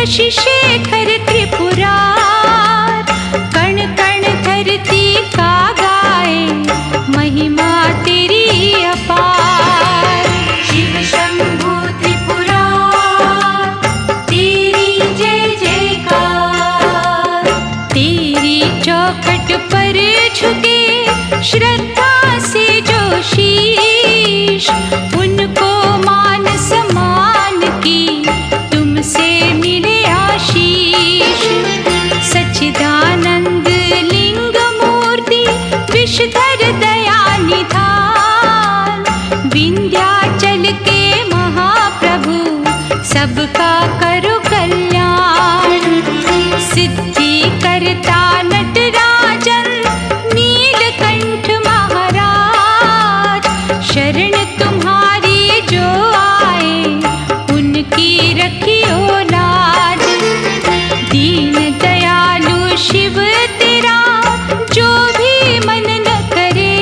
शशि शेखर त्रिपुरार, कण कण धरती का गाए महिमा तेरी अपार। शिव शंभु त्रिपुरार, तेरी जय जयकार। तेरी चौखट पर झुके श्रद्धा से जो शीश, उनको मान सम्मान की तुमसे मिले आशीष। सच्चिदानंद लिंग मूर्ति विषधर दया निधान, विंध्याचल के महाप्रभु सबका करो कल्याण। सिद्धि करता नटराजन नीलकंठ महाराज, शरण तुम्हारी जो आए उनकी रखियो लाज। दीन दयालु शिव तेरा जो भी मन न करे,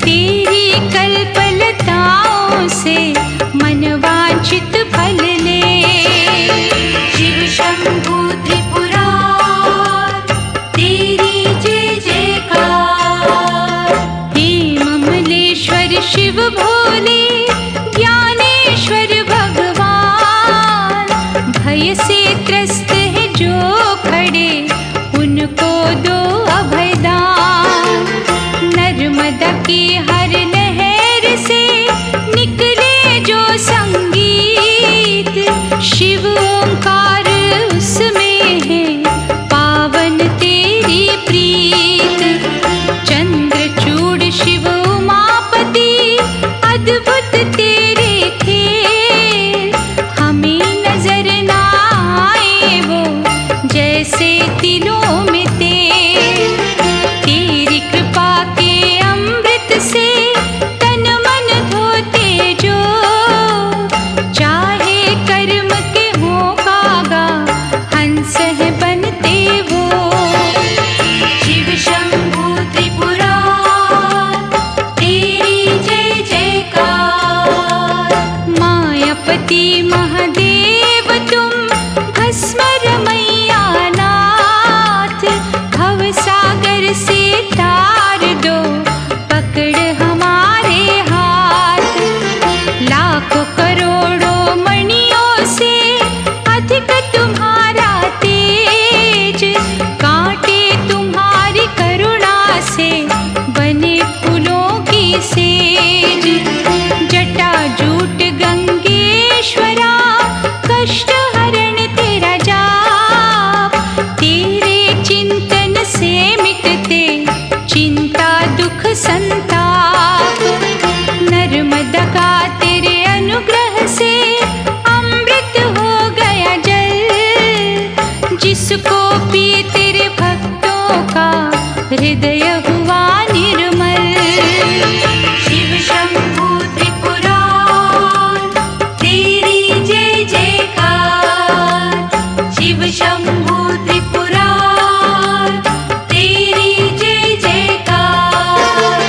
तेरी कल्पलताओं से मन वांछित फल ले। शिव शंभु त्रिपुरार, तेरी जय जयकार। हे ममलेश्वर शिव भोले ज्ञानेश्वर भगवान, भय से त्रस्त है जो खड़े उनको दो अभयदान। नर्मदा की हर लहर से निकले जो संगीत, शिव ओंकार उसमें है पावन तेरी प्रीत। चंद्रचूड़ शिव उमापति अद्भुत तेरे खेल, हमें नजर ना आए वो जैसे तिलों में तेल। तेरी कृपा के अमृत से तन मन धोते जो, चाहे कर्म के हो कागा हंस है बनते वो। शिव शंभु त्रिपुरार, तेरी जय जयकार। मायापति महादेव तुम भस्मर मैया नाथ, भवसागर से तार दो पकड़ हमारे हाथ। लाखों करोड़ों मणियों से अधिक तुम्हारा तेज, कांटे तुम्हारी करुणा से बने फूलों की सेज। जटा जूट गंगेश्वरा, कष्ट हरण तेरा जाप, तेरे चिंतन से मिटते चिंता दुख संताप। नर्मदा का तेरे अनुग्रह से अमृत हो गया जल, जिसको पी तेरे भक्तों का हृदय हुआ निर्मल। शिव शंभु त्रिपुरार, तेरी जय जयकार। शिव शंभु त्रिपुरार, तेरी जय जयकार।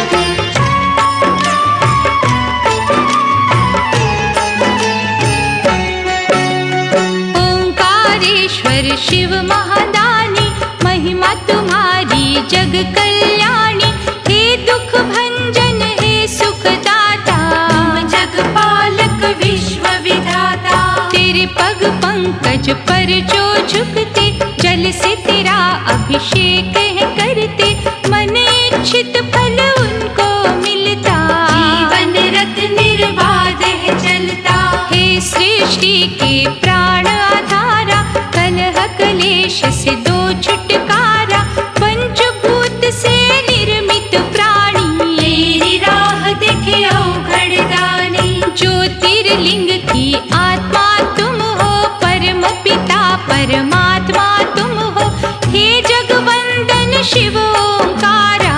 ओंकारेश्वर शिव महादानी, महिमा तुम्हारी जग कल्याणी। हे दुख भंजन हे सुखदाता, तुम जग पालक विश्व विधाता। तेरे पग पंकज पर जो झुकते, जल से तेरा अभिषेक है करते, मन इच्छित फल उनको मिलता। जीवन रथ निर्बाध है चलता। हे सृष्टि के प्राण आधारा, कलह क्लेश से दो छुटकारा। पंचभूत से निर्मित प्राणी, तेरी राह देखे अवघड़दानी। ज्योतिर्लिंग की आत्मा तुम हो, परम पिता परमात्मा तुम हो। हे जगवंदन शिव ओंकारा,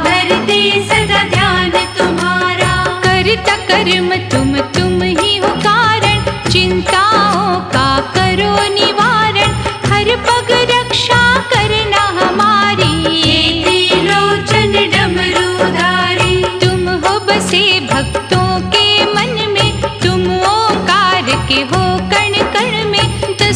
करते सदा ध्यान तुम्हारा। करता कर्म तुम ही हो कारण, चिंताओं का करो निवारण। हर पग रक्षा करना हमारी, त्रिलोचन डमरूधारी। तुम हो बसे भक्तों के मन में, तुम ओंकार के हो कण कण में।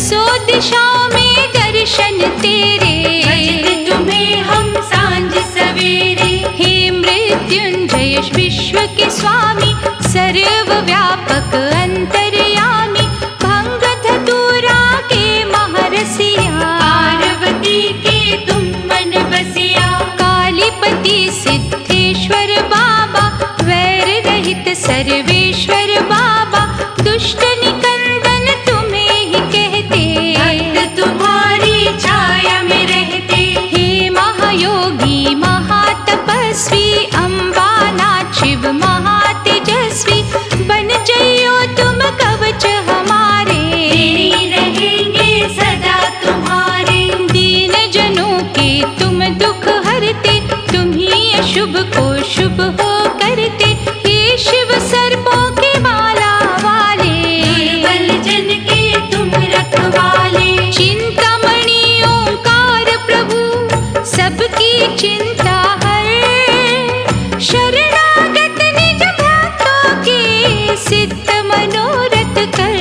दसों दिशाओं में दर्शन तेरे, भजते तुम्हें हम सांझ सवेरे। हे मृत्युंजय विश्व के स्वामी, सर्वव्यापक अंतर्यामी, भंग धतूरा के महरसिया, पार्वती के तुम मन बसिया। कालीपति सिद्धेश्वर बाबा, वैर रहित सर्वेश्वर बाबा, दुष्ट निकंदन तुम्हें ही कहते, भक्त तुम्हारी छाया में रहते। हे महायोगी महातपस्वी, अम्बानाथ शिव महातेजस्वी, बन जइयो तुम कवच हमारे, तेरी रहेंगे सदा तुम्हारे। दीन जनों के तुम दुख हरते, तुम ही अशुभ को शुभ हो करते, हे शिव सर्पों के माला वाले, दुर्बल जन के तुम रखवाले। चिंतामणि ओंकार प्रभु, सबकी चिंता हर, शरणागत निज भक्तों के सिद्ध मनोरथ कर।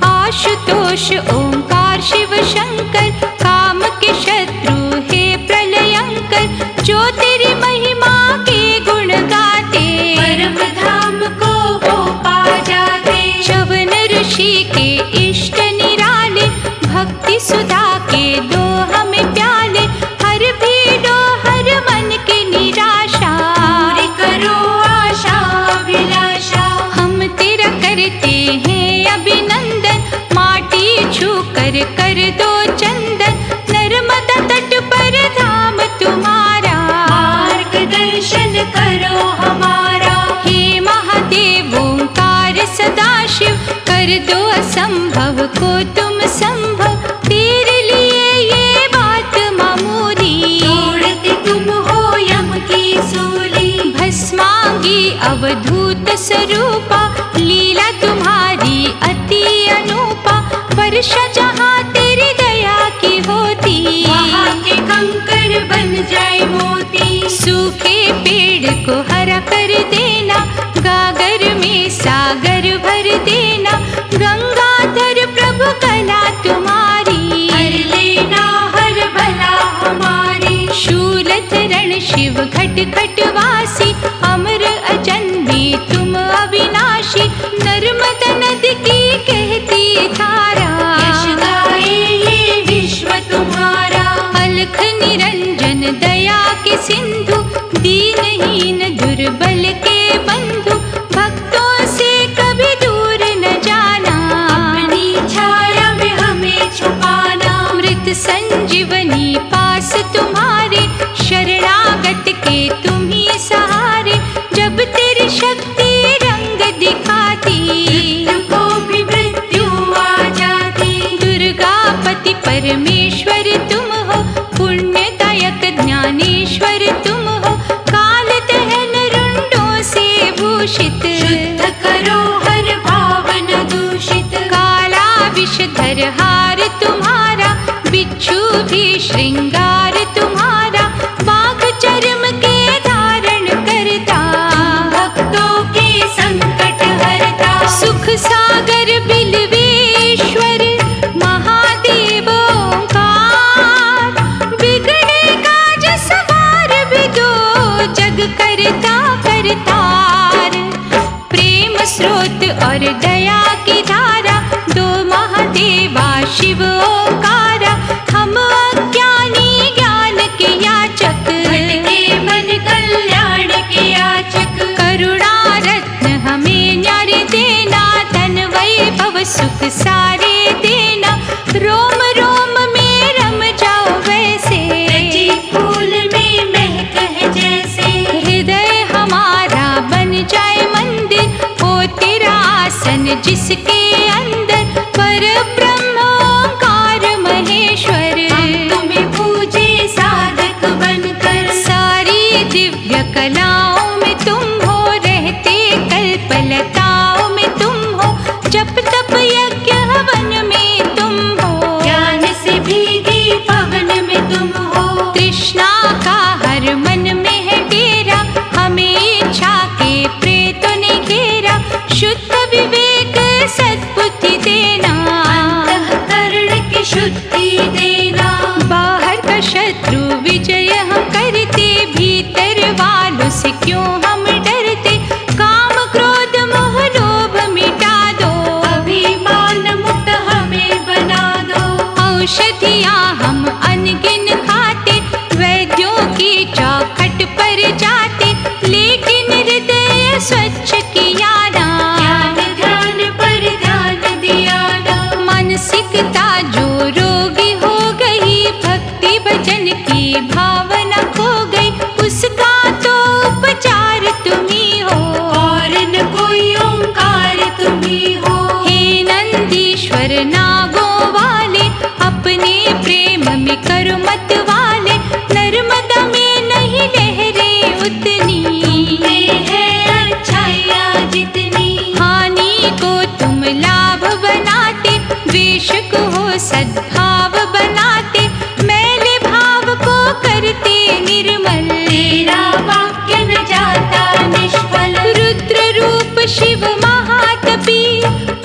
आशुतोष ओंकार शिव शंकर, काम के शत्रु हे प्रलयंकर, जो तेरी महिमा के गुण गाते, परम धाम को हो पा जाते। चवन ऋषि के इष्ट निराले, भक्ति सुधा के दो हमें प्याले, हर भीड़ो हर मन की निराशा, पूरी करो आशा अभिलाषा। हम तेरा करते हैं अभिनंदन, माटी छू कर दो चंदन, नर्मदा तट पर धाम तुम्हारा, मार्गदर्शन करो हमारा। हे महादेव ओंकार सदाशिव, कर दो असंभव को तुम संभव, तेरे लिए ये बात मामूली, तोड़ते तुम हो यम की सूली। भस्मांगी अवधूत स्वरूपा, लीला तुम्हारी अति अनूपा, वर्षा जहाँ तेरी दया की होती, वहाँ के कंकर बन जाए मोती। सूखे पेड़ को हरा कर देना, गागर में सागर भर देना, गंगाधर प्रभु कला तुम्हारी, कर लेना हर भला हमारी। शूलधरण शिव घट घट वासी, अमर अजन्मे तुम अविनाशी, नर्मदा नदी की कहती धारा, यश गाए ये विश्व तुम्हारा। अलख निरंजन दया के सिंधु, दीनहीन दुर्बल के बंधु, भक्तों से कभी दूर न जाना, अपनी छाया में हमें छुपाना। मृत संजीवनी पास तुम्हारे, शरणागत के तुम ही सहारे, जब तेरी शक्ति रंग दिखाती, को भी मृत्यु आ जाती। दुर्गापति परमेश्वर तुम हो, पुण्यदायक ज्ञानेश्वर तुम हो, काल दहन रुंडों से भूषित, शुद्ध करो हर भावना दूषित। काला विषधर हार तुम्हारा, बिच्छू भी श्रृंगार तुम्हारा, बाघ चर्म के धारण करता, भक्तों के संकट हरता। सुख सागर बिलवेश्वर महादेव ओंकार, बिगड़े काज सवार भी दो जग करता करतार, प्रेम स्रोत और दया की धारा, दो महादेवा शिव ओंकारा, हम अज्ञानी ज्ञान के याचक, भटके मन कल्याण के याचक। करुणा रत्न हमें न्यारे देना, धन वैभव सुख सारे देना, रोम रोम में रम जाओ वैसे, रजी फूल में महक है जैसे। हृदय हमारा बन जाए मंदिर, हो तेरा आसन जिसके अंदर, पर ब्रह्म ओंकार महेश्वर, हम तुम्हें पूजे साधक बनकर। सारी दिव्य कलाओं में तुम हो, रहते कल्पलताओं में तुम हो, जप तप यज्ञ हवन में तुम हो, ज्ञान से भीगी पवन में तुम हो। तृष्णा का हर मन में है डेरा, हमें इच्छा के प्रेतों ने घेरा, शुद्ध विवेक सद्बुद्धि देना, ईश्वर नागों वाले, अपने प्रेम में करो मत वाले। नर्मदा में नहीं लहरें उतनी, है अच्छाइयाँ जितनी। हानि को तुम लाभ बनाते, द्वेष को हो सद्भाव बनाते। मैले भाव को करते निर्मल, तेरा वाक्य न जाता निष्फल। रुद्र रूप शिव महातपी,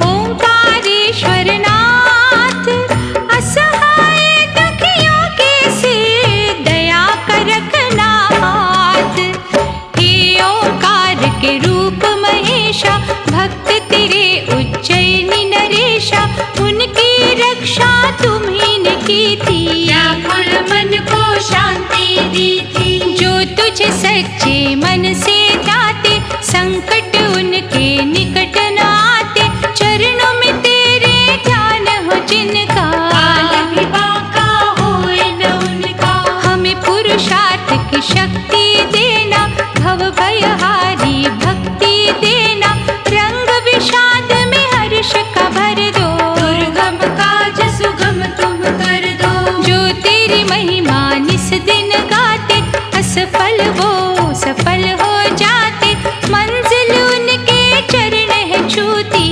ओंकारेश्वर नाथ। असहाय दुखियों के सिर दया कर रखना हाथ। हे ओंकार के रूप महेशा, भक्त तेरे उज्जैनी नरेशा। उनकी रक्षा तुम्ही ने की थी, व्याकुल मन को शांति दी थी। जो तुझे सच्चे मन से जाते, संकट उनके निकट न आते। चरणों में तेरे ध्यान हो जिनका, काल भी बांका होए न उनका। हमें पुरुषार्थ की शक्ति देना, भव भयहारी भक्ति देना। रंग विषाद में हर्ष का भर दो, दुर्गम काज सुगम तुम कर दो। जो तेरी महिमा निस दिन गाते, असफल वो सफल हो जाते। मंजिल उनके चरण है छूती,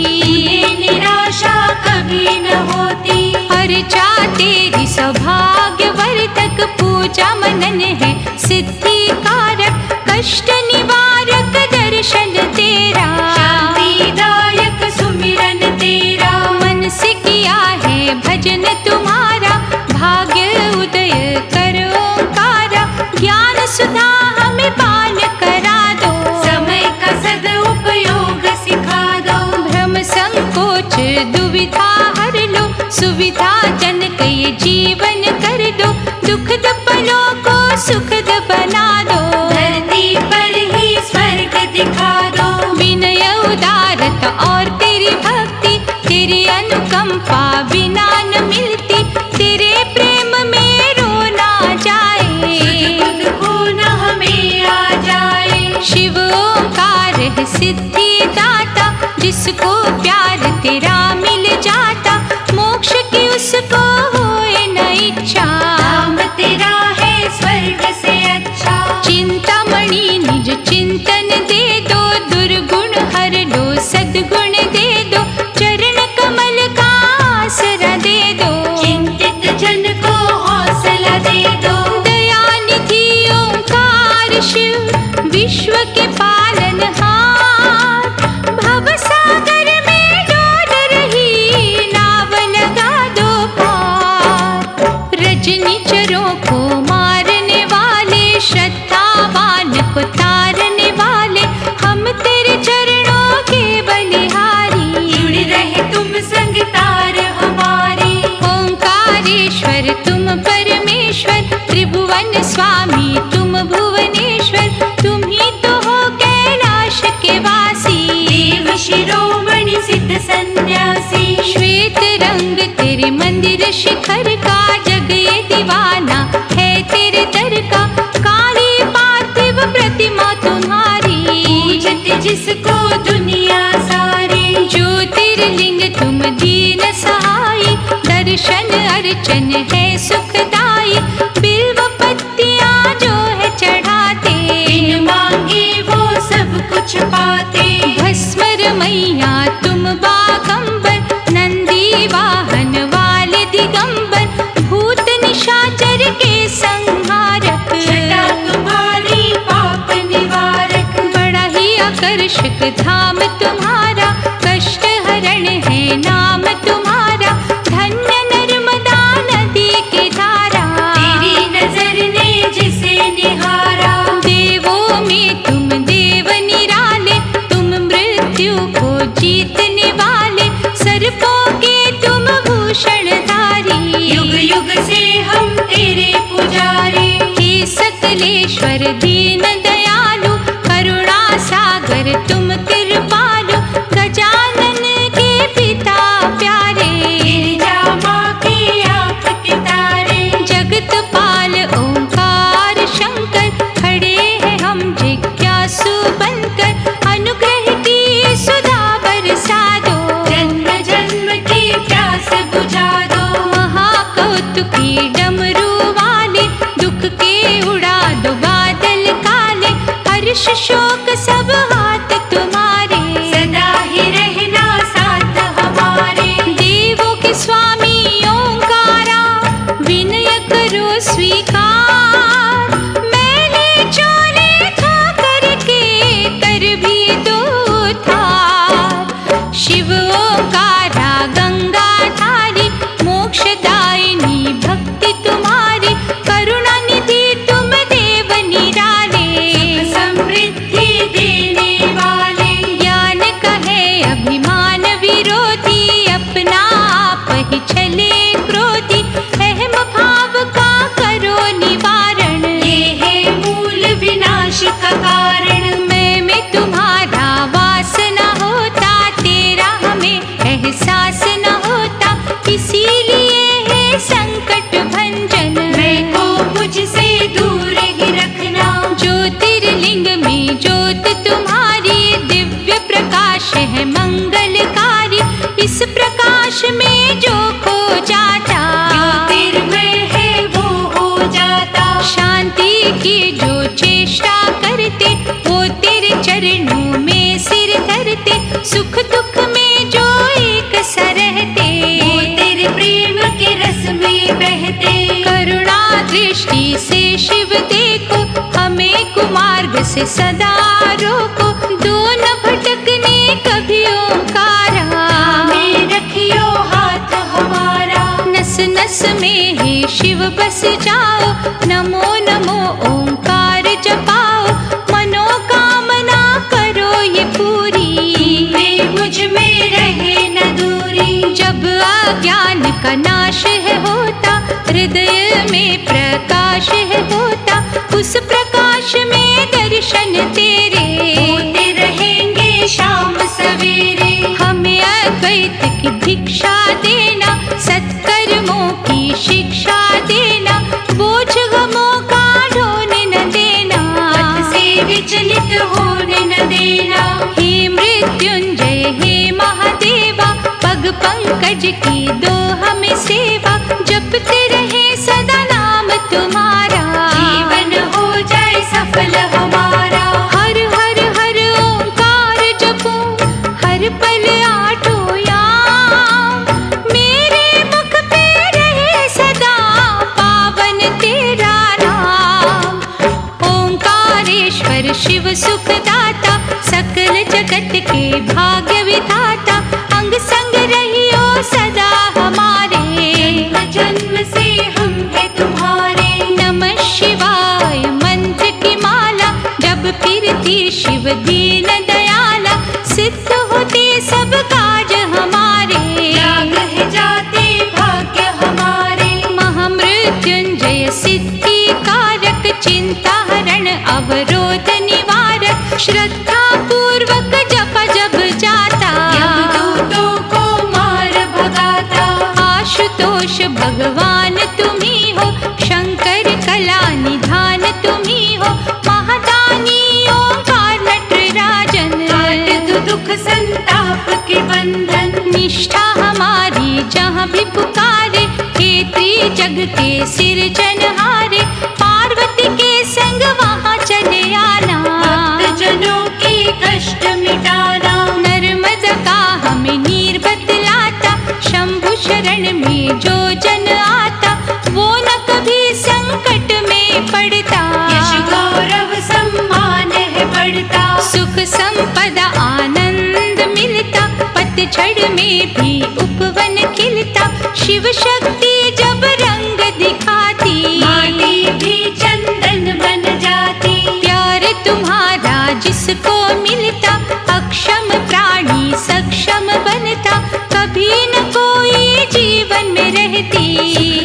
ये निराशा कभी न होती। अर्चा तेरी सौभाग्य वर्धक, पूजा मनन है सिद्धि कारक। कष्ट निवारक दर्शन तेरा, शांतिदायक सुमिरन तेरा। मन से किया है भजन तुम्हारा। भाग्य उदय कर ओंकारा, ज्ञान सुधा हमें पान करा दो। समय का सदुपयोग सिखा दो। भ्रम संकोच दुविधा हर लो, सुविधा जनक ये जीवन कर दो। दुखद पलों को सुखद बना दो, धरती पर ही स्वर्ग दिखा दो। विनय उदारता और तेरी भक्ति, तेरी अनुकंपा बिना न मिलती। तेरे प्रेम में रोना जाए, खुद को न हमें आ जाए। शिव ओंकार है सिद्धि दाता, जिसको प्यार तेरा मिल जाता। मोक्ष की उसको होए न इच्छा, नाम तेरा है स्वर्ग से अच्छा। चिंतामणि निज चिंतन दे दो, दुर्गुण हर लो सद्गुण दे दो। चरण कमल का आसरा दे दो, चिंतित जन को हौसला दे दो। दयानिधि ओंकार शिव, विश्व के पालनहार। भवसागर में डोल रही नाव लगा दो पार। रजनीचरों को मारने वाले, श्रद्धावान को तारने वाले। हम तेरे चरणों के बलिहारी, जुड़ रहे तुम संग तार हमारी। ओंकारेश्वर तुम परमेश्वर, त्रिभुवन स्वामी तुम भुवनेश्वर। तुम ही तो हो कैलाश के वासी, देव शिरोमणि सिद्ध सन्यासी। श्वेत रंग तेरे मंदिर शिखर का, जग ये दीवाना है तेरे दर का। काली पार्थिव प्रतिमा तुम्हारी, पूजत जिसको दुनिया सारी। ज्योतिर्लिंग तुम दीन सहाय, दर्शन अर्चन है सुखदाई। बिल्व पत्तियां जो है चढ़ाते, बिन मांगे वो सब कुछ पाते। भस्मर मैया तुम बागंबर, नंदी वाहन वाले दिगंबर। भूत निशाचर के संहारक, छटा तुम्हारी पाप निवारक। बड़ा ही आकर्षक धाम तुम्हारा, कष्ट हरण है नाम तुम्हारा। धन्य नर्मदा नदी की धारा, तेरी नजर ने जिसे निहारा। देवों में तुम देव निराले, तुम मृत्यु को जीतने वाले। सर्पों के तुम भूषणधारी, युग युग से हम तेरे पुजारी। हे सकलेश्वर दीन दयालु, करुणा सागर तुम कृपालु। गजानन के पिता प्यारे, गिरिजा माँ की आँख के तारे। जगत पाल ओंकार शंकर। खड़े हैं हम जिज्ञासु बनकर, अनुग्रह की सुधा बरसा दो। जन्म जन्म की प्यास एहसास न होता, इसीलिए है संकट भंजन। मैं को मुझसे दूर ही रखना। ज्योतिर्लिंग में ज्योत तुम्हारी, दिव्य प्रकाश है मंगलकारी। इस प्रकाश में जो खो जाता, ज्योतिर्मय है वो हो जाता। शांति की जो चेष्टा करते, वो तेरे चरणों में सिर धरते। सुख दुख में जो एक सा रहते, वो तेरे प्रेम के रस में बहते। करुणा दृष्टि से शिव देखो, हमें कुमार्ग से सदा रोको। दो न भटकने कभी ओंकारा, में रखियो हाथ हमारा। नस नस में हे शिव बस जाओ। नमो नमो ओंकार जपाओ, मनोकामना करो ये पूरी। में मुझ में रहे न दूरी। जब अज्ञान का नाश है होता, हृदय में प्रकाश है होता। उस प्रकाश में दर्शन तेरे होते रहेंगे शाम सवेरे। हमें अद्वैत की भिक्षा देना, सत्कर्मों की शिक्षा देना। बोझ गमों का ढोने न देना, पथ से विचलित होने न देना। हे मृत्युंजय हे महादेवा, पग पंकज की दो हमें सेवा। जपते रहे सदा नाम तुम्हारा, जीवन हो जाए सफल हमारा। हर हर हर ओंकार जपो, हर पल आठों याम। मेरे मुख पे रहे सदा पावन तेरा नाम। ओंकारेश्वर शिव सुखदाता, सकल जगत के भाग्य विधाता। अंग संग रहियो सदा हमारे, जन्म से हम है तुम्हारे। नमः शिवाय मंत्र की माला, जब फिरती शिव दीन दयाला। सिद्ध होते सब काज हमारे, त्याग है जाते भाग्य हमारे। महामृत्युंजय सिद्धि कारक, चिंता हरण अवरोध निवारक। श्रद्धा पूर्वक जप जब जाता, यमदूतों को मार भगाता। आशुतोष भगवान तुम्ही हो, शंकर कला निधान तुम्ही हो। महादानी ओंकार नटराजन, काट दो दुख संताप के बंधन। निष्ठा हमारी जहाँ भी पुकारे, हे त्रिजग के सिरजनहारे। पार्वती के संग वहाँ चले आना, भक्तजनों के कष्ट मिटाना। नर्मदा का हमें नीर बतलाता। शंभु शरण में जो जन आता, वो न कभी संकट में पड़ता। यश गौरव सम्मान है बढ़ता। सुख संपदा आनंद मिलता, पतझड़ में भी उपवन खिलता। शिव शक्ति जब रंग दिखाती, माटी भी चंदन बन जाती। प्यार तुम्हारा जिसको मिलता, अक्षम प्राणी सक्षम बनता। कभी न कोई जीवन में रहती,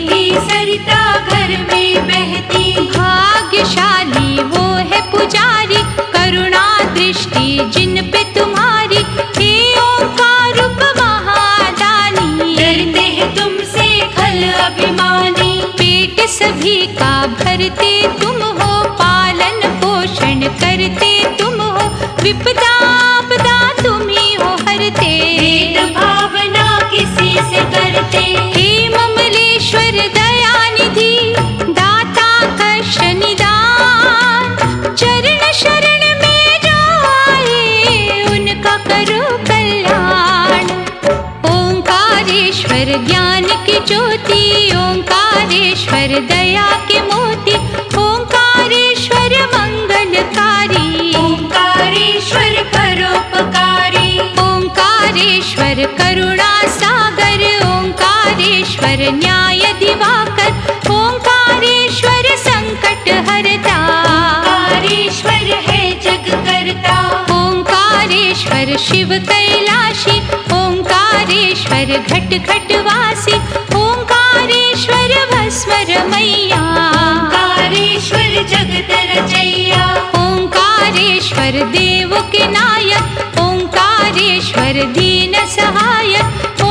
की सरिता घर में बहती। भाग्यशाली वो है पुजारी, करुणा दृष्टि जिन पे तुम्हारी। हे ओंकार रूप महादानी, डरते हैं तुमसे खल अभिमानी। पेट सभी का भरते तुम हो, पालन पोषण करते तुम हो। विपदा आपदा तुम ही हो हरते, भेद भावना किसी से करते। हे ममलेश्वर दयानिधि, दाता कष्ट निदान। चरण शरण में जो आए, उनका करो कल्याण। ओंकारेश्वर ज्ञान की ज्योति, ओंकारेश्वर दया के मोती। ओंकारेश्वर मंगलकारी, ओंकारेश्वर परोपकारी। ओंकारेश्वर करुणा सागर। ओंकारेश्वर न्याय दिवाकर, ओंकारेश्वर संकट हरता। ओंकारेश्वर है जग करता। ओंकारेश्वर शिव कैलाशी, ओंकारेश्वर घट घट वासी। ओंकारेश्वर भस्वर मैया, ओंकारेश्वर जगत रचैया। ओंकारेश्वर देव के नायक, ओंकारेश्वर दीन सहायक।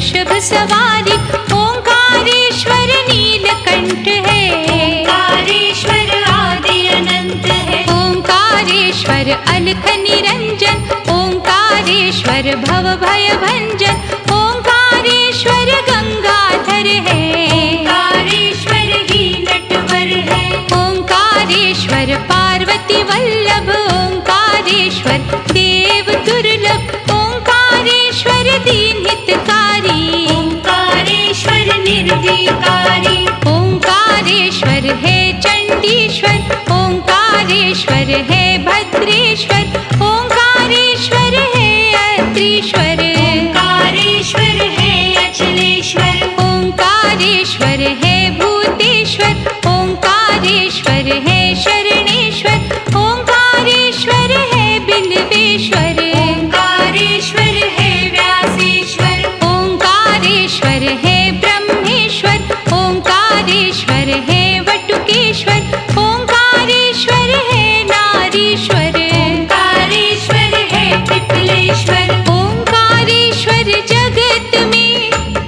वृषभ सवारी। ओंकारेश्वर नीलकंठ है, ओंकारेश्वर आदि अनंत है। ओंकारेश्वर अलख निरंजन, ओंकारेश्वर भव भय भंजन। ओंकारेश्वर गंगाधर है, ओंकारेश्वर ही नटवर है। ओंकारेश्वर पार्वती वल्लभ। ओंकारेश्वर देव दुर्लभ। ओंकारेश्वर दीन हितकारी, ओंकारेश्वर निर्विकारी। ओंकारेश्वर है चंडीश्वर। ओंकारेश्वर है भद्रेश्वर। ओंकारेश्वर है अत्रीश्वर। ओंकारेश्वर है अचलेश्वर। ओंकारेश्वर है भूतेश्वर। ओंकारेश्वर है शरणेश्वर। ओंकारेश्वर है बिल्वेश्वर। ओंकारेश्वर है व्यासेश्वर। ओंकारेश्वर है ब्रह्मेश्वर। ओंकारेश्वर है वटुकेश्वर। ओंकारेश्वर है नारीश्वर। ओंकारेश्वर है पिपलेश्वर। ओंकारेश्वर जगत में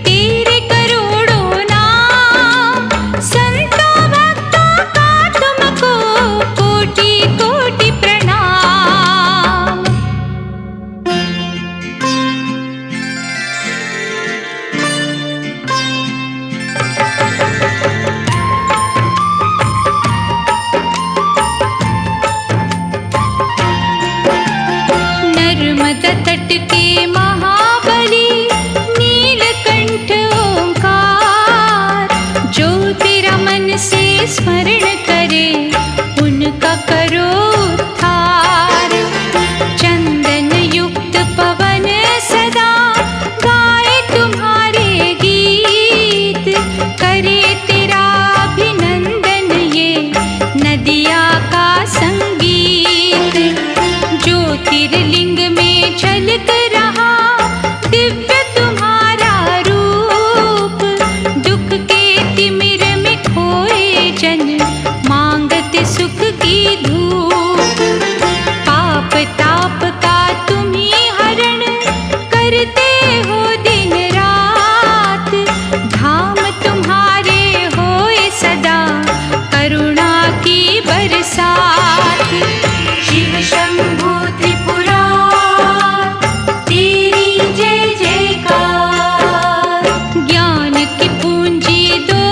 तेरे करोड़ों नाम। संतों भक्तों का तुमको कोटि कोटि प्रणाम। नर्मदा तट के महाबली नीलकंठ ओंकार। जो तेरा मन से स्मरण करे उनका करो उद्धार। चंदन युक्त पवन सदा गाए तुम्हारे गीत। करे तेरा अभिनंदन ये नदिया का संगीत। ज्योतिर्लिंग में झलक रहा दिव्य तुम्हारा रूप। दुख के तिमिर में खोए जन मांगते सुख की धूप। पाप ताप का तुम ही हरण करते हो दिन रात। धाम तुम्हारे होए सदा करुणा की बरसात। शिव शंभु त्रिपुरारी, तेरी जय जयकार। ज्ञान की पूंजी दो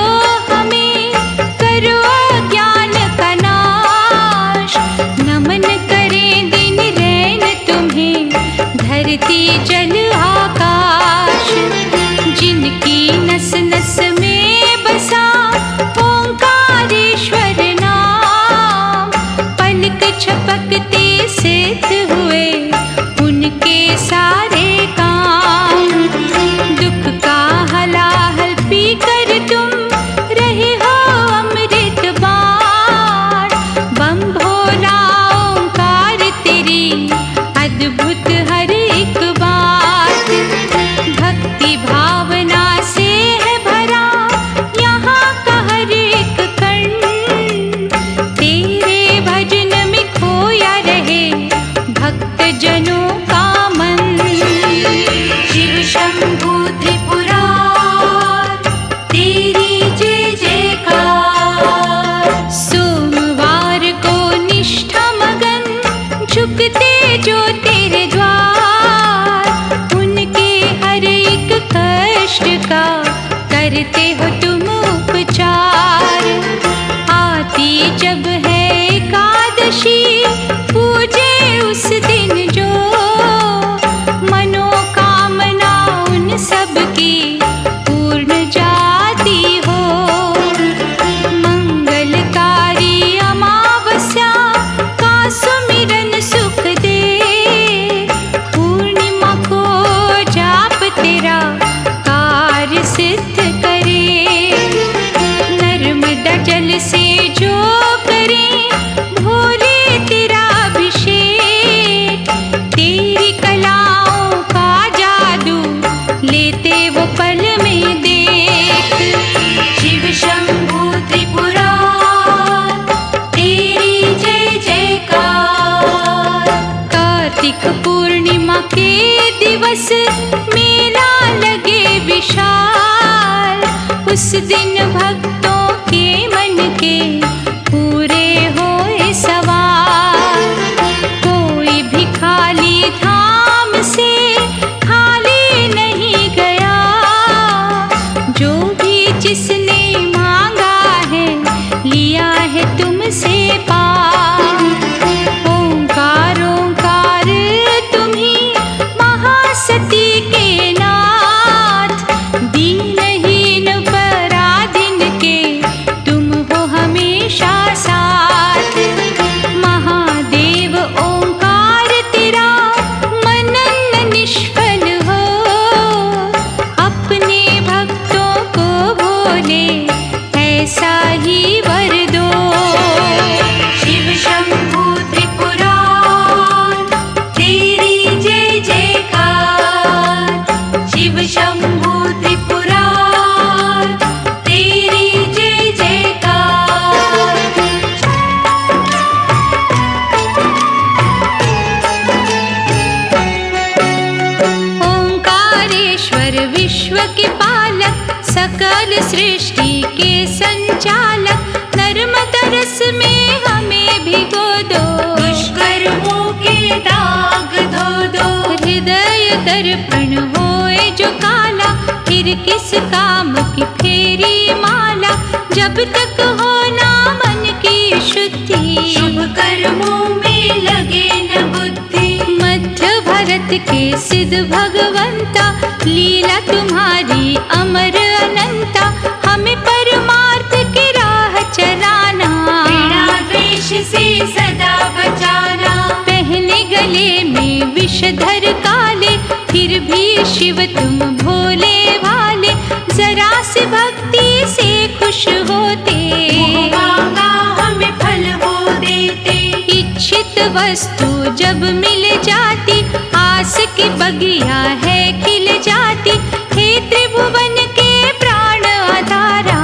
हमें, करो ज्ञान का नाश। नमन करें दिन रैन तुम्हें, धरती जल आकाश। जिनकी नस नस में बसा ओंकारेश्वर नाम। पलक झपकते सिद्ध हुए उनके सारे काम। दुख का हलाहल पी कर तुम रहे हो अमृत बाण। बम भोला ओंकार तेरी अद्भुत हर एक बात। भक्ति भावना से है भरा यहाँ का हर एक कण। तेरे भजन में खोया रहे भक्त जनों का मन। शिव शंभु त्रिपुरारी, तेरी जय जयकार। सोमवार को निष्ठा मगन झुकते जो तेरे द्वार। उनके हर एक कष्ट का करते हो तुम उपचार। आती जब है एकादशी पूजे उस दिन जो। मनोकामना उन सब की पूर्ण जाती हो। मंगलकारी अमावस्या का सुमिरन सुख दे। पूर्णिमा को जाप तेरा कार्य सिद्ध करे। नर्मदा जल से जो करे भोले तेरा अभिषेक। तेरी कलाओं का जादू लेते वो पल में देख। शिव शंभु त्रिपुरारी, तेरी जय जयकार। कार्तिक पूर्णिमा के दिवस मेला लगे दिन भक्तों के मन के पूरे होए सवार। कोई भी खाली धाम से खाली नहीं गया, जो भी जिसने मांगा है लिया है तुमसे पार। ओंकार ओंकार तुम्ही महासती के नाथ, दीनहीन पराधीन के तुम हो हमेशा साथ। महादेव ओंकार तेरा मनन निष्फल हो, अपने भक्तों को भोले ऐसा ही वर दो। शिव शंभु त्रिपुरार तेरी जय जयकार। शिव शंभु त्रिपुरार तेरी जय जयकार। ओंकारेश्वर विश्व के पालक, सकल सृष्टि के संचालक, नर्मदा रस में हमें भिगो दो। दुष्कर्मों के दाग धो दो। हृदय दर्पण होए जो काला, फिर किस काम की फेरी माला। जब तक हो ना मन की शुद्धि, शुभ कर्मों में लगे न बुद्धि। मध्य भरत के सिद्ध भगवंता, लीला तुम्हारी अमर अनंता। हमें परमार्थ की राह चलाना, बिना द्वेष से सदा बचाना। पहले गले में विषधर काले, फिर भी शिव तुम भोले भाले। जरा सी भक्ति से खुश होते, मांगा हमें फल वो देते। इच्छित वस्तु जब मिल जाती, आस की बगिया है खिल जाती। हे त्रिभुवन के प्राण आधारा,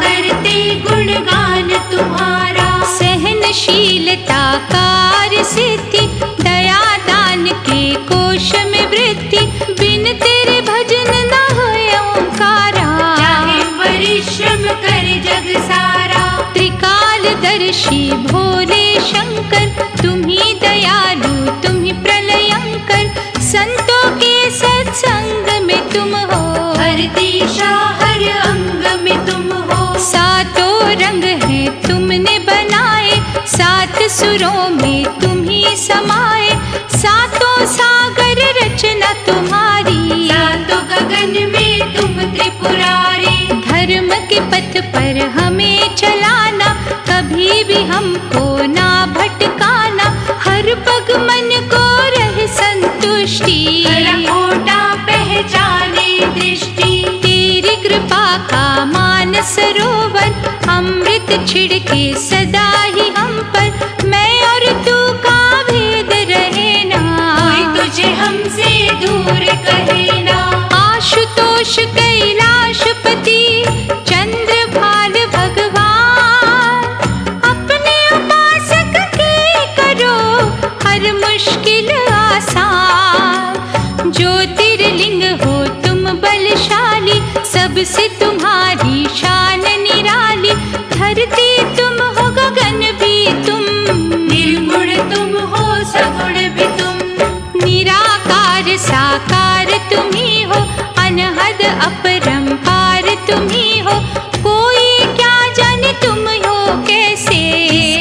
करते गुणगान तुम्हारा। सहनशीलता कार्य सिद्धि, दया दान के कोश में वृद्धि। बिन तेरे भजन न होए ओंकारा, चाहे परिश्रम कर जग सारा। त्रिकालदर्शी भोले शंकर, तुम ही दयालु तुम ही प्रलयंकर। संतों के सत्संग में तुम हो, हर दिशा हर अंग में तुम हो। सातों रंग हैं तुमने बनाए, सात सुरों में तुम ही समाए। सातों सागर रचना तुम्हारी, सातों गगन में तुम त्रिपुरारी। धर्म के पथ पर हमें चलाना, कभी भी हमको ना भटकाना। हर पग मन को रहे संतुष्टि, खोटा पहचाने दृष्टि। तेरी कृपा का मान सरोवर, अमृत छिड़के सदा ही हम पर। मैं और तू का भेद रहे ना, कोई तुझे हमसे दूर कहे ना। आशुतोष कैलाशपति चंद्रभाल भगवान, अपने उपासक के करो हर मुश्किल आसान। ज्योतिर्लिंग हो तुम बलशाली, सबसे तुम्हारी शान निराली। धरती तुम हो गगन भी तुम, निर्गुण तुम हो सगुण भी तुम। निराकार साकार तुम ही हो, अनहद अपरंपार तुम ही हो। कोई क्या जाने तुम हो कैसे,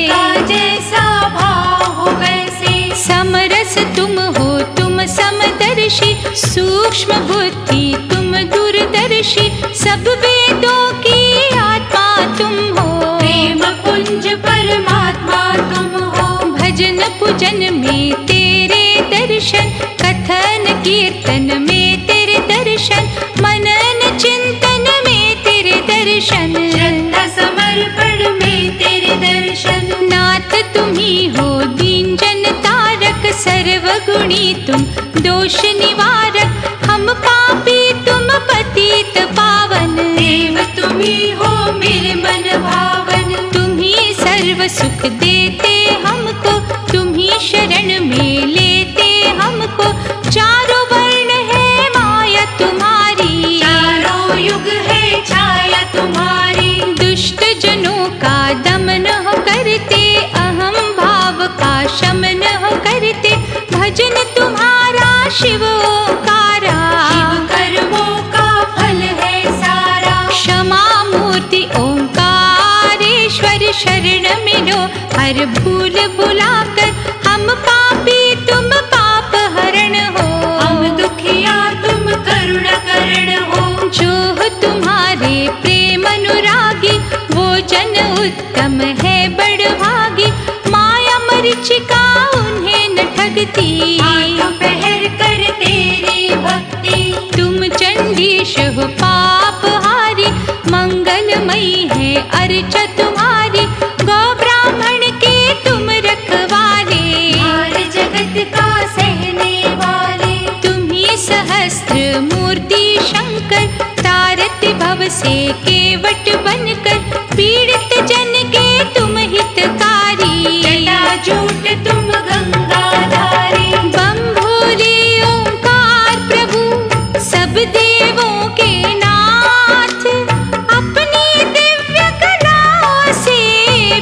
का जैसा भाव हो वैसे। समरस तुम हो तुम समदर्शी, सूक्ष्म बुद्धि तुम दूरदर्शी। सब वेदों की आत्मा तुम हो, प्रेम पुंज परमात्मा तुम हो। भजन पूजन में तेरे दर्शन, कथन कीर्तन में तेरे दर्शन। मनन चिंतन में तेरे दर्शन, श्रद्धा समर्पण में तेरे दर्शन। नाथ तुम ही हो दीन जन तारक, सर्वगुणी तुम दोष निवारक। हम पापी तुम पतित पावन, देव तुम ही हो मेरे मन भावन। तुम ही सर्व सुख देते हमको, तुम ही शरण में लेते हमको। चारों वर्ण है माया तुम्हारी, चारों युग है छाया इंद्रियों का दमन हो करते, अहम भाव का शमन हो करते, भजन तुम्हारा शिव ओंकारा। शिव कर्मों का फल है सारा। क्षमा मूर्ति ओंकारेश्वर शरण मिलो, हर भूल भुलाकर हम पापी तुम पाप हरण हो। हम दुखिया तुम करुणा करण हो। जो तुम्हारे प्रेम अनुरागी, वो जन उत्तम है बड़भागी, माया मरीचिका उन्हें न ठगती। आठ पहर कर तेरी भक्ति, तुम चंडीश हो पापहारी, मंगलमयी है अर्चा तुम्हारी, गौ ब्राह्मण के तुम रखवाले। भार जगत का सहने वाले, तुम ही सहस्त्र मूर्ति शंकर, तारत भव से केवट बनकर, पीड़ित जन के तुम हितकारी। जटाजूट तुम गंगाधारी, बम भोले ओंकार प्रभु सब देवों के नाथ, अपनी दिव्य कलाओं से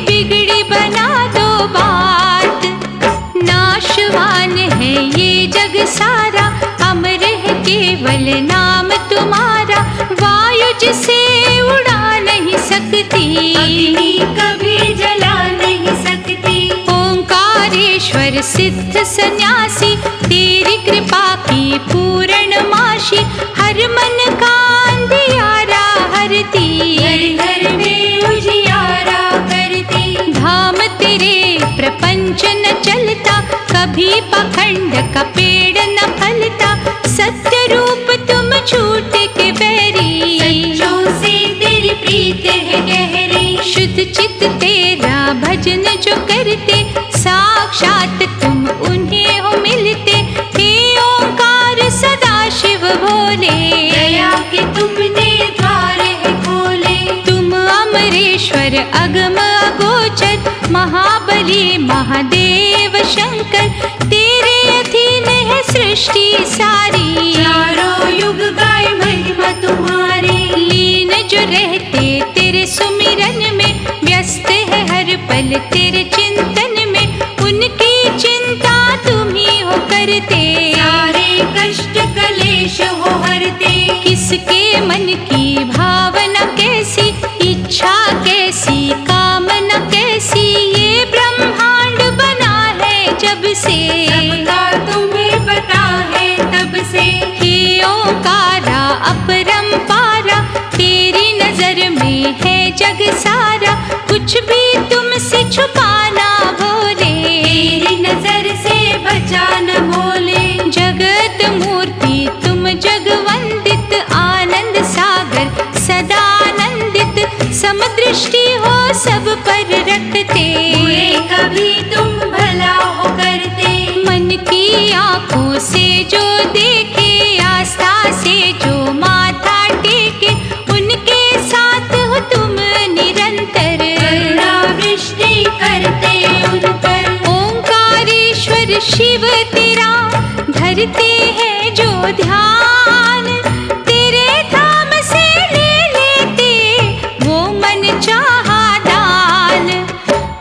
बिगड़ी बना दो बात। नाशवान है ये जग सारा, अमर है केवल नाम तुम्हारा, वायु जिसे उड़ा नहीं सकती, अग्नि कभी जला नहीं सकती। ओंकारेश्वर सिद्ध सन्यासी, तेरी कृपा की पूर्णमाशी, हर मन का अंधियारा हरती। घर घर में उजियारा करती, धाम तेरे प्रपंच न चलता, कभी पाखंड का पेड़ न फलता, सत्य रूप तुम झूठ के बैरी। सच्चों से तेरी प्रीत है गहरी, शुद्ध चित्त तेरा भजन जो करते, साक्षात तुम उन्हें हो मिलते। हे ओंकार सदा शिव भोले, दया के तुमने द्वार है खोले। तुम अमरेश्वर अगम अगोचर, महाबली महादेव शंकर, तेरे अधीन है सृष्टि सारी। चारों युग गाय महिमा तुम्हारी, लीन जो रहते तेरे सुमिरन में, व्यस्त है हर पल तेरे चिंतन में, उनकी चिंता तुम ही हो करते। सारे कष्ट कलेश हो हरते, किसके मन की भावना कैसी, इच्छा कैसी, कामना कैसी, ये ब्रह्मांड बना है जब से। सबका तुम्हें पता है तब से। हे ओंकारा अपरंपारा, तेरी नजर में है जग सारा, कुछ भी तुमसे छुपा ना भोले। तेरी नजर से बचा न भोले, जगत मूर्ति तुम जगवंदित, आनंद सागर सदानंदित, समदृष्टि हो सब पर रखते। बुरे कभी तुम भला हो करते, मन की आँखों से जो देखे, आस्था से जो माथा टेके, उनके साथ हो तुम निरंतर। करुणा वृष्टि करते उन पर, ओंकारेश्वर शिव तेरा धरते हैं जो ध्यान, तेरे धाम से ले लेते वो मन चाहा दान।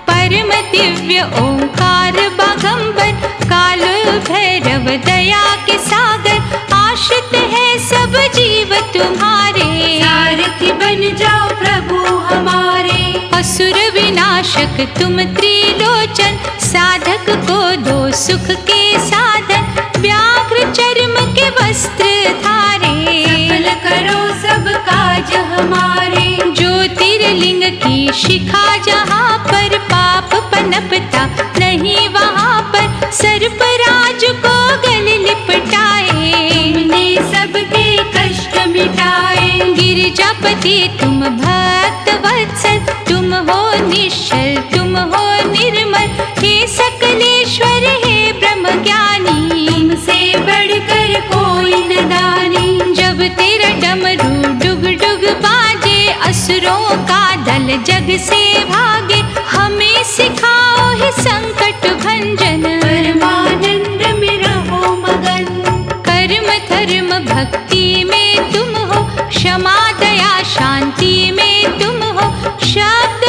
परम दिव्य ओंकार बागंबर, काल भैरव दया के सागर, आश्रित है सब जीव तुम्हारे। सारथी बन जाओ प्रभु हमारे, असुर विनाशक तुम त्रिलोचन, साधक को दो सुख के साधन, व्याघ्र चर्म के वस्त्र धारे। सफल करो सब काज हमारे, ज्योतिर्लिंग की शिखा जहाँ पर, पाप पनपता नहीं वहाँ पर, सर्पराज को गल लिपटाए। तुमने सबके कष्ट मिटाए। गिरिजापति तुम भक्त वत्सल, तुम हो निश्चल तुम हो निर्मल, हे सकलेश्वर हे ब्रह्म ज्ञानी, तुमसे बढ़कर कोई न दानी। जब तेरा डमरू डुग डुग बाजे, असुरों का दल जग से भागे, हमें सिखाओ हे संकट भंजन। परमानंद में रहो मगन, कर्म धर्म भक्ति में तुम हो, क्षमा दया शांति में तुम हो, शब्द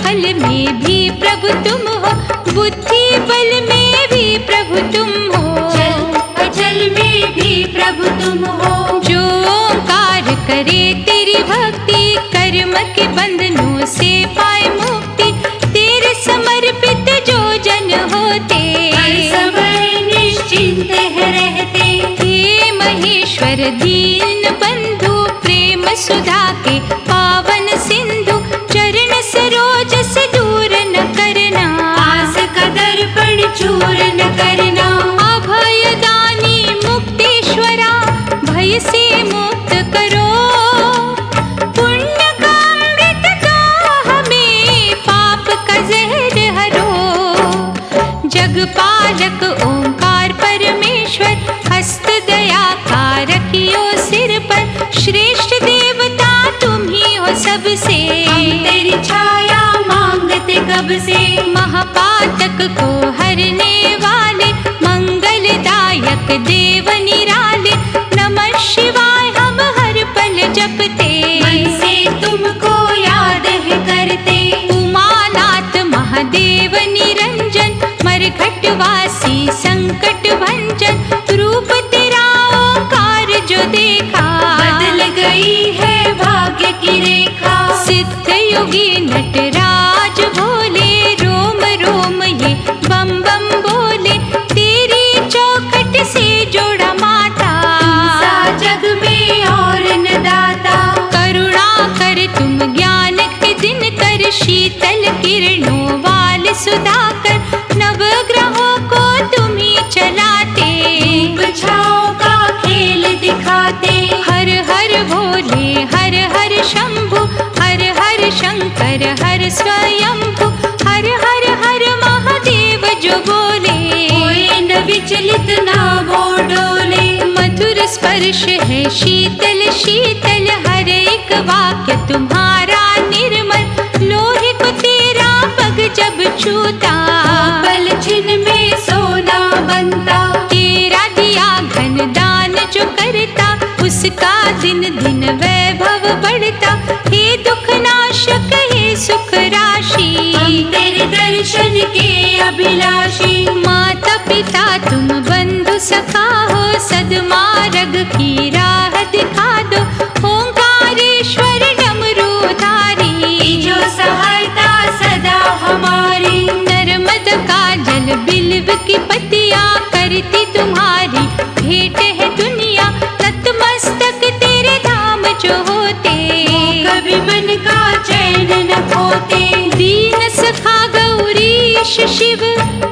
फल में भी प्रभु तुम हो, बुद्धि बल में भी प्रभु तुम हो, चल अचल में भी प्रभु तुम हो। जो ओंकार करे तेरी भक्ति, कर्म के बंधनों से पाए मुक्ति, तेरे समर्पित जो जन होते, हर समय निश्चिंत है रहते। हे महेश्वर दीन बंधु, प्रेम सुधा के पावन सिंधु, चरण सरोज से दूर न करना, आस का दर्पण चूर न करना। अभय दानी मुक्तेश्वरा, भय से मुक्त करो, पुण्य का अमृत दो हमें, पाप का जहर हरो। जगपालक ओंकार परमेश्वर, हस्त दया का रखियो सिर पर, श्रेष्ठ देवता तुम ही हो सबसे, हम तेरी छाया मांगते कब से। महापातक को हरने वाले, मंगलदायक देव निराले, नमः शिवाय हम हर पल जपते, मन से तुमको याद है करते। उमानाथ महादेव निरंजन, मरघटवासी संकट भंजन, रूप तेरा ओंकार जो देखा, बदल गई है भाग्य की रेखा। सिद्ध योगी नटराज भोले, रोम रोम ये बम बम बोले, तेरी चौखट से जोड़ा माता, सा जग में और न दाता। करुणा कर तुम ज्ञान के दिन कर, शीतल किरणों वाले सुधाकर, नवग्रहों को तुम ही चलाते, धूप छाँव का खेल दिखाते। हर हर भोले हर हर शंभु, हर हर शंकर हर स्वयंभु, हर हर हर महादेव जो बोले, कोई न विचलित ना वो डोले। मधुर स्पर्श है शीतल शीतल, हर एक वाक्य तुम्हारा निर्मल, लोहे को तेरा पग जब छूता, पल छिन में सोना बनता। तेरा दिया घन दान जो करता, उसका दिन दिन वैभव बढ़ता। हे दुख नाशक हे सुख राशि, हम तेरे दर्शन के अभिलाषी। माता पिता तुम बंधु सखा हो, सद्मार्ग की राह दिखा दो, ओंकारेश्वर डमरूधारी, जो सहायता सदा हमारी। नर्मद का जल बिल्व की पत्तियां, करती तुम्हारी भेंट है दुनिया, नतमस्तक तेरे धाम जो होते, कभी मन का चैन न खोते। दीन सखा गौरीश शिव,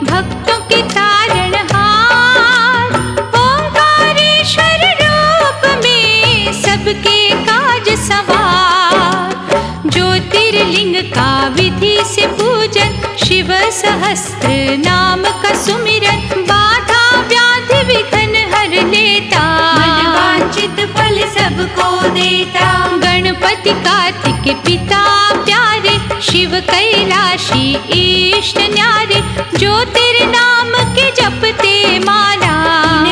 भक्तों के तारणहार, ओंकारेश्वर रूप में सबके काज सवार। ज्योतिर्लिंग का विधि से पूजन, शिव सहस्त्र नाम का सुमिरन, बाधा व्याधि विघ्न हर लेता, मन वांछित फल सबको देता। गणपति कार्तिक पिता प्यारे, शिव कैलाशी इष्ट न्यारे, जो तेरे नाम के जपते माला,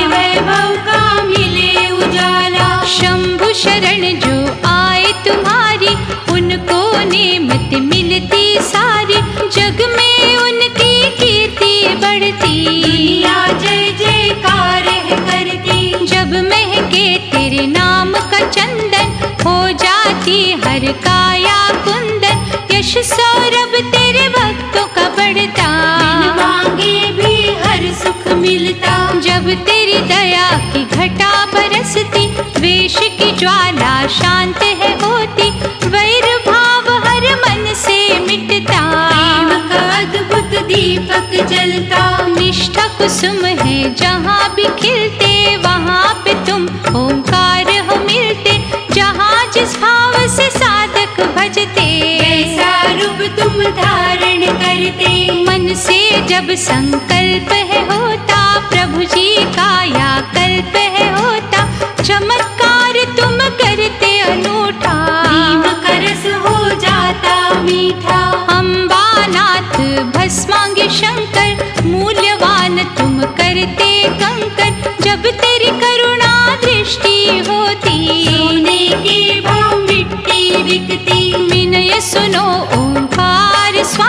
वैभव का मिले उजाला। शंभु शरण जो आए तुम्हारी, उनको नेमत मिलती सारी, जग में उनकी कीर्ति बढ़ती, दुनिया जय जयकार है करती। जब महके तेरे नाम का चंदन, हो जाती हर काया कुंदन, यश सौरभ तेरे भक्तों का बढ़ता, बिन मांगे भी हर सुख मिलता। जब तेरी दया की घटा बरसती, द्वेष की ज्वाला शांत है होती, वैर भाव हर मन से मिटता, प्रेम का अद्भुत दीपक जलता। निष्ठा कुसुम है जहाँ भी खिलते, वहाँ पे तुम ओंकार हो मिलते, जहाँ जिस भाव से साधक भजते, ऐसा रूप तुम धारण करते। मन से जब संकल्प है होता, प्रभु जी का या कल्प है होता, चमत्कार तुम करते अनूठा, प्रेम का रस हो जाता मीठा। अम्बानाथ भस्मांगी शंकर, मूल्यवान तुम करते कंकर, जब तेरी करुणा दृष्टि होती, सोने के भाव मिट्टी बिकती। विनय सुनो ओंकार स्वामी,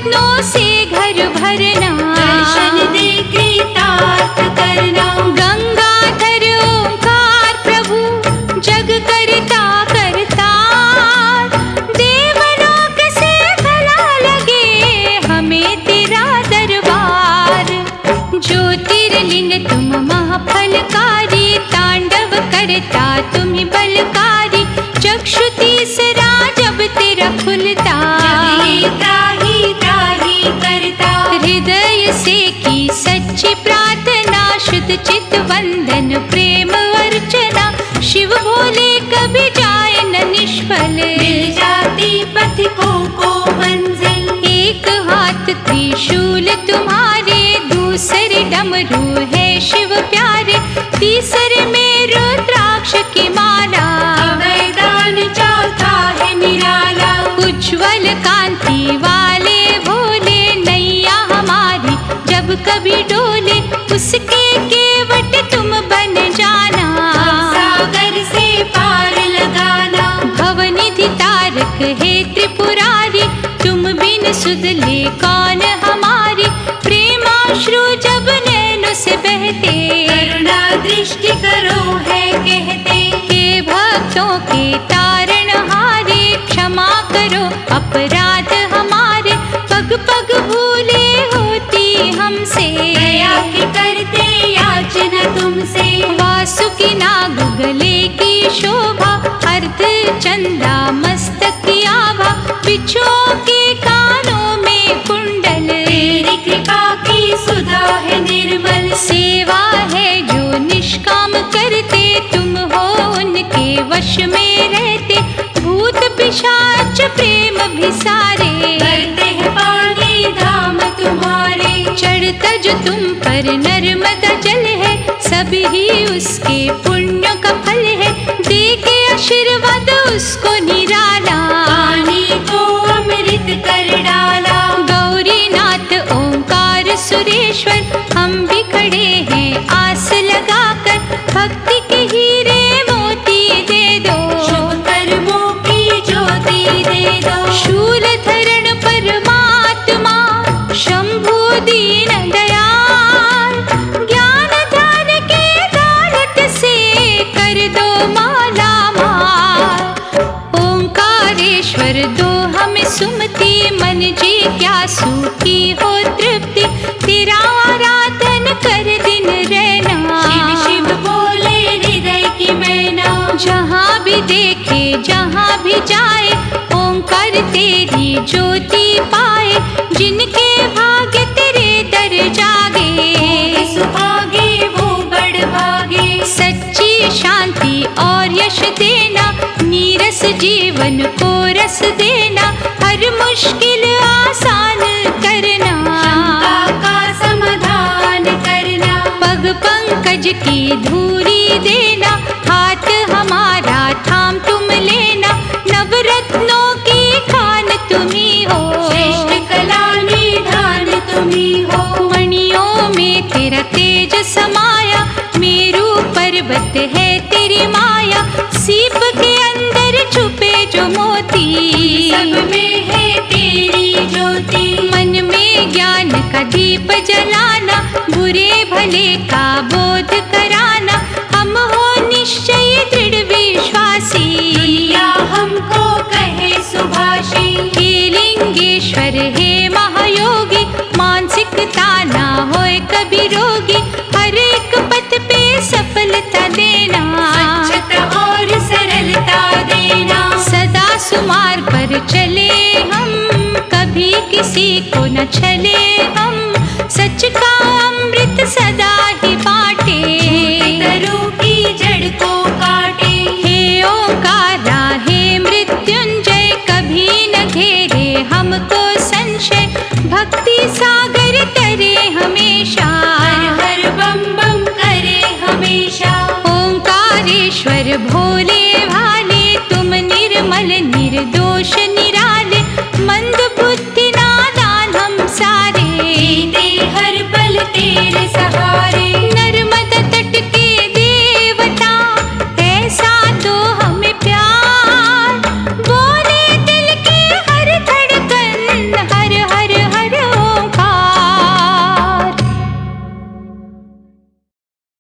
रत्नों से घर भरना, दर्शन दे कृतार्थ करना। गंगाधर ओंकार प्रभु जग करता करतार, देवलोक से भला लगे हमें तेरा दरबार। ज्योतिर्लिंग तुम महाफलकारी, तांडव करता तुम्ही बलकारी, चक्षु तीसरा जब तेरा खुलता, जग त्राहि त्राहि करता। हृदय से की सच्ची प्रार्थना, शुद्ध चित वंदन प्रेम अर्चना, शिव भोले कभी जाए न निष्फल, मिल जाती पथिकों को मंजिल। एक हाथ त्रिशूल तुम्हारे, दूसरे डमरू है शिव प्यारे, तीसरे में रुद्राक्ष की माला, अभयदान चौथा है निराला। उज्ज्वल कांति वाले भोले, नैया हमारी जब कभी डोले, उसके केवट तुम बन जाना, सागर से पार लगाना। भवनिधि तारक है त्रिपुरारी, तुम बिन सुध ले कौन हमारी, प्रेमाश्रु जब नैनों से बहते, करुणा दृष्टि करो है कहते। हे भक्तों के तारण हारे, क्षमा करो अपराध हमारे, पग पग भूले होती हमसे, दया की करते याचना तुमसे। वासुकी नाग गले की शोभा, अर्ध चंदा मस्तक की आभा, बिच्छुओं के कानों में कुंडल, तेरी कृपा की सुधा है निर्मल। सेवा है जो निष्काम करते, तुम हो उनके वश में रहते, भूत पिशाच प्रेम भी सारे, करते हैं पानी धाम तुम्हारे। चढ़ता जो तुम पर नर्मदा जल है, सब ही उसके पुण्य का फल है, दे के आशीर्वाद उसको निराला, पानी को अमृत कर डाला। गौरीनाथ ओंकार सुरेश्वर, हम भी खड़े हैं आस लगाकर, भक्ति के हीरे मोती दे दो, शुभ कर्मों की ज्योति दे दो। शूलधरण परमात्मा शंभु दीन दयाल, ज्ञान ध्यान के दौलत से कर दो माला माल, ओंकारेश्वर दो हमें सुमति, मन जी क्या सूखी हो तृप्ति, तेरा आराधन कर दिन रहना, शिव शिव बोले हृदय की मैना। जहाँ भी देखे जहाँ भी जाए, ओंकार तेरी ज्योति पाए, जिनके भाग्य तेरे दर जागे, सुभागे वो बड़ भागे। सच्ची शांति और यश देना, नीरस जीवन को रस देना, हर मुश्किल आसान करना, शंका का समाधान करना। पग पंकज की धूरी देना, हाथ हमारा थाम तुम लेना, नवरत्नों की खान तुम्ही हो, श्रेष्ठ कला निधान तुम्ही हो। मणियों में तेरा तेज समाया, मेरू पर्वत है तेरी माया, सीप के अंदर छुपे जो मोती, सब में है तेरी ज्योति। मन में ज्ञान का दीप जलाना, बुरे भले का बोध कराना, हम हो निश्चय दृढ़ विश्वासी, दुनिया हमको कहे सुभाषी। हे लिंगेश्वर हे